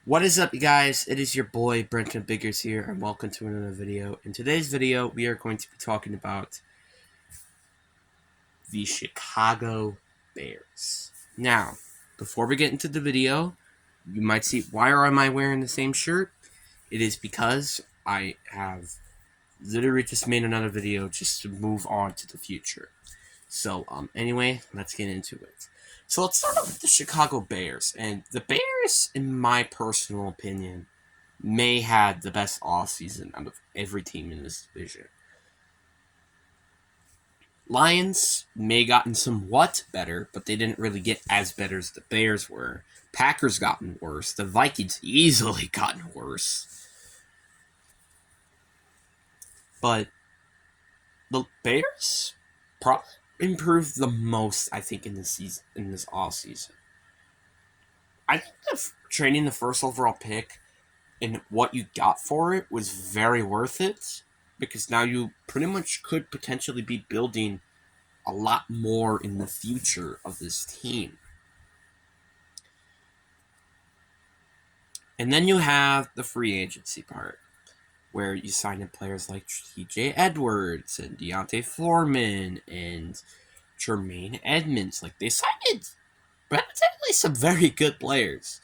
What is up, you guys? It is your boy Brenton Biggers here, and welcome to another video. In today's video, we are going to be talking about the Chicago Bears. Now, before we get into the video, you might see, why am I wearing the same shirt? It is because I have literally just made another video just to move on to the future. So, anyway, let's get into it. So let's start off with the Chicago Bears. And the Bears, in my personal opinion, may have the best offseason out of every team in this division. Lions may gotten somewhat better, but they didn't really get as better as the Bears were. Packers gotten worse. The Vikings easily gotten worse. But the Bears probably improved the most, I think, in this season, in this offseason. I think trading the first overall pick and what you got for it was very worth it, because now you pretty much could potentially be building a lot more in the future of this team. And then you have the free agency part, where you sign in players like TJ Edwards and Deontay Foreman and Tremaine Edmonds. Like, they signed relatively some very good players.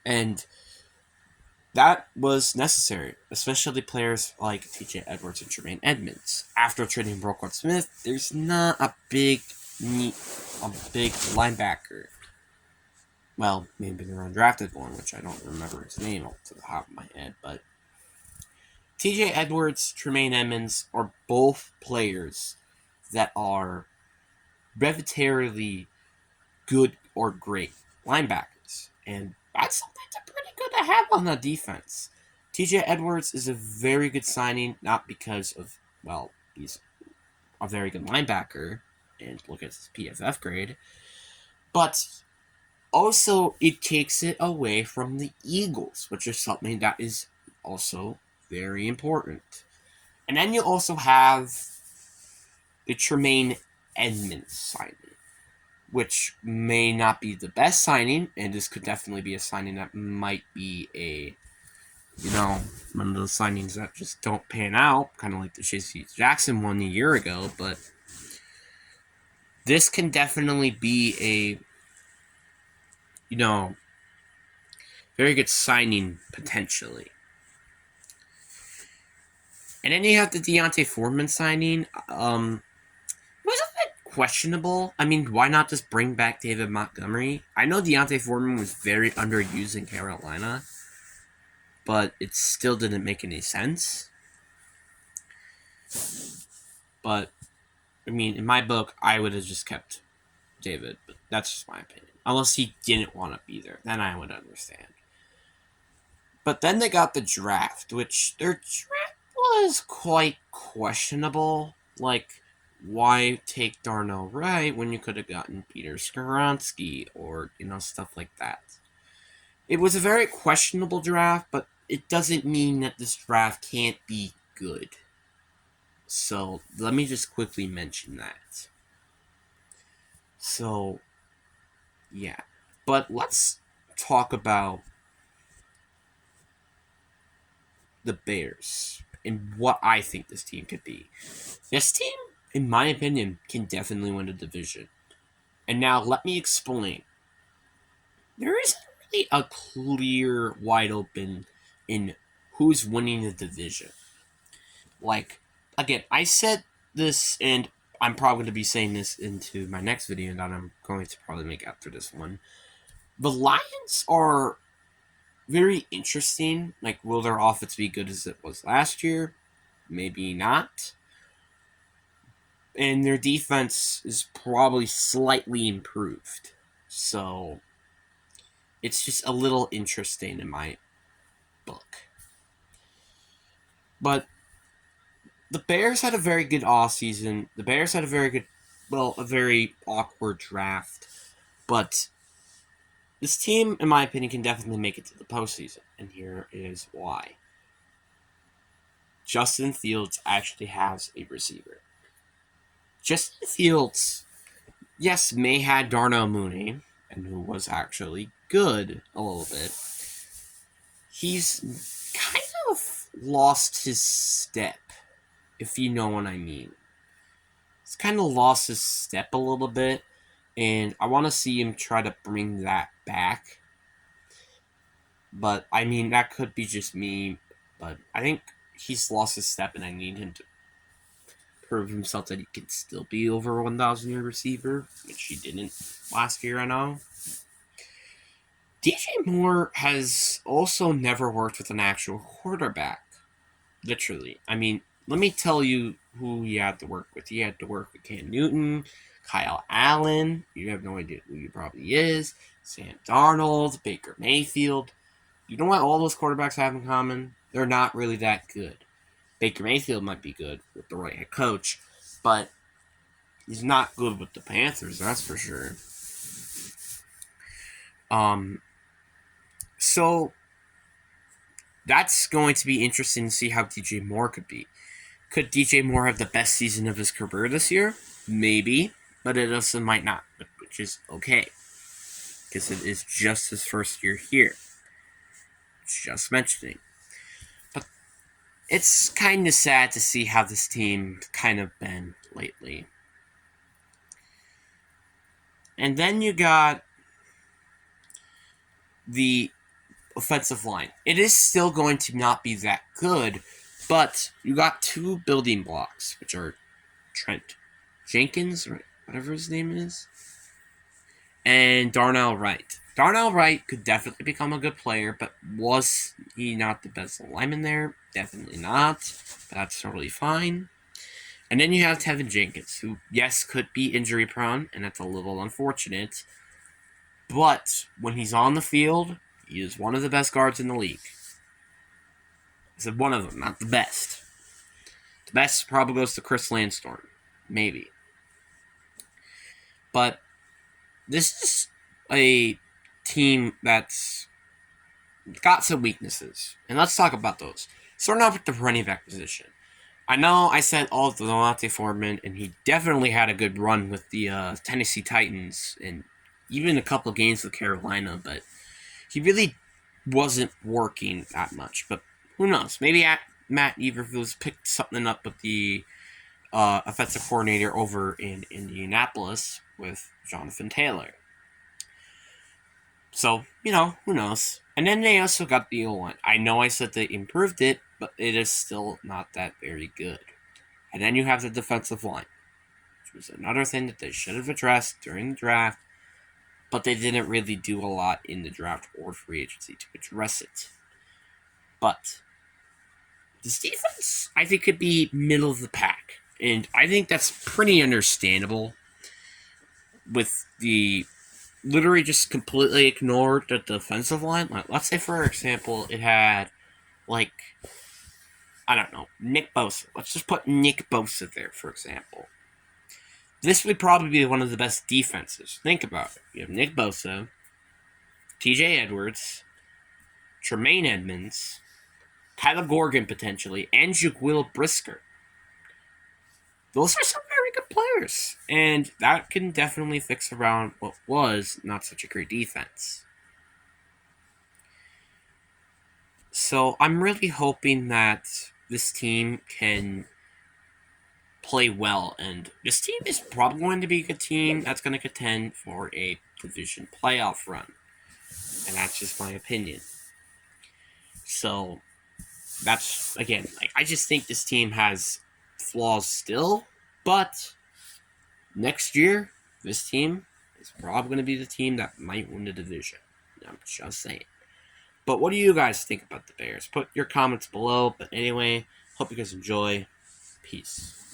And that was necessary, especially players like TJ Edwards and Tremaine Edmonds. After trading Roquan Smith, there's not a big linebacker. Well, maybe the undrafted one, which I don't remember his name off the top of my head, but TJ Edwards, Tremaine Edmonds are both players that are relatively good or great linebackers, and that's something that's pretty good to have on the defense. TJ Edwards is a very good signing, not because of, well, he's a very good linebacker, and look at his PFF grade, but also it takes it away from the Eagles, which is something that is also very important. And then you also have the Tremaine Edmonds signing, which may not be the best signing, and this could definitely be a signing that might be one of those signings that just don't pan out, kind of like the J.C. Jackson one a year ago, but this can definitely be a, very good signing, potentially. And then you have the Deontay Foreman signing. It was a bit questionable. I mean, why not just bring back David Montgomery? I know Deontay Foreman was very underused in Carolina, but it still didn't make any sense. But, I mean, in my book, I would have just kept David, but that's just my opinion. Unless he didn't want to be there, then I would understand. But then they got the draft, which their draft was quite questionable. Like, why take Darnell Wright when you could have gotten Peter Skoronski or, stuff like that? It was a very questionable draft, but it doesn't mean that this draft can't be good. So, let me just quickly mention that. So, yeah. But let's talk about the Bears and what I think this team could be. This team, in my opinion, can definitely win the division. And now let me explain. There isn't really a clear, wide open in who's winning the division. Like, again, I said this, and I'm probably going to be saying this into my next video that I'm going to probably make after this one. The Lions are very interesting. Like, will their offense be good as it was last year? Maybe not. And their defense is probably slightly improved. So, it's just a little interesting in my book. But the Bears had a very good offseason. The Bears had a very awkward draft. But this team, in my opinion, can definitely make it to the postseason. And here is why. Justin Fields actually has a receiver. Justin Fields, yes, may had Darnell Mooney, and who was actually good a little bit. he's kind of lost his step, if you know what I mean. He's kind of lost his step a little bit, and I want to see him try to bring that back. But I mean, that could be just me. But I think he's lost his step, and I need him to prove himself that he can still be over a 1,000 yard receiver, which he didn't last year. I know. DJ Moore has also never worked with an actual quarterback. Literally. I mean, let me tell you who he had to work with. He had to work with Cam Newton, Kyle Allen. You have no idea who he probably is. Sam Darnold, Baker Mayfield. You know what all those quarterbacks have in common? They're not really that good. Baker Mayfield might be good with the right head coach, but he's not good with the Panthers, that's for sure. So that's going to be interesting to see how DJ Moore could be. Could DJ Moore have the best season of his career this year? Maybe, but it also might not, which is okay, because it is just his first year here. Just mentioning. But it's kind of sad to see how this team kind of been lately. And then you got the offensive line. It is still going to not be that good, but you got two building blocks, which are Trent Jenkins, or whatever his name is, and Darnell Wright. Darnell Wright could definitely become a good player, but was he not the best lineman there? Definitely not, but that's totally fine. And then you have Tevin Jenkins, who, yes, could be injury prone, and that's a little unfortunate, but when he's on the field, he is one of the best guards in the league. I said one of them, not the best. The best probably goes to Chris Landstorm. Maybe. But this is a team that's got some weaknesses. And let's talk about those. Starting off with the running back position. I know I said all of the Delonte Foreman, and he definitely had a good run with the Tennessee Titans, and even a couple of games with Carolina, but he really wasn't working that much. But who knows? Maybe Matt Eberflus picked something up with the offensive coordinator over in Indianapolis with Jonathan Taylor. So, who knows? And then they also got the O-line. I know I said they improved it, but it is still not that very good. And then you have the defensive line, which was another thing that they should have addressed during the draft, but they didn't really do a lot in the draft or free agency to address it. But this defense, I think, could be middle of the pack. And I think that's pretty understandable with the literally just completely ignored the defensive line. Like, let's say, for example, it had, like, I don't know, Nick Bosa. Let's just put Nick Bosa there, for example. This would probably be one of the best defenses. Think about it. You have Nick Bosa, TJ Edwards, Tremaine Edmonds, Tyler Gorgon potentially, and Jaquil Brisker. Those are some very good players, and that can definitely fix around what was not such a great defense. So I'm really hoping that this team can play well, and this team is probably going to be a good team that's going to contend for a division playoff run, and that's just my opinion. So that's, again, I just think this team has flaws still, but next year, this team is probably going to be the team that might win the division. I'm just saying. But what do you guys think about the Bears? Put your comments below. But anyway, hope you guys enjoy. Peace.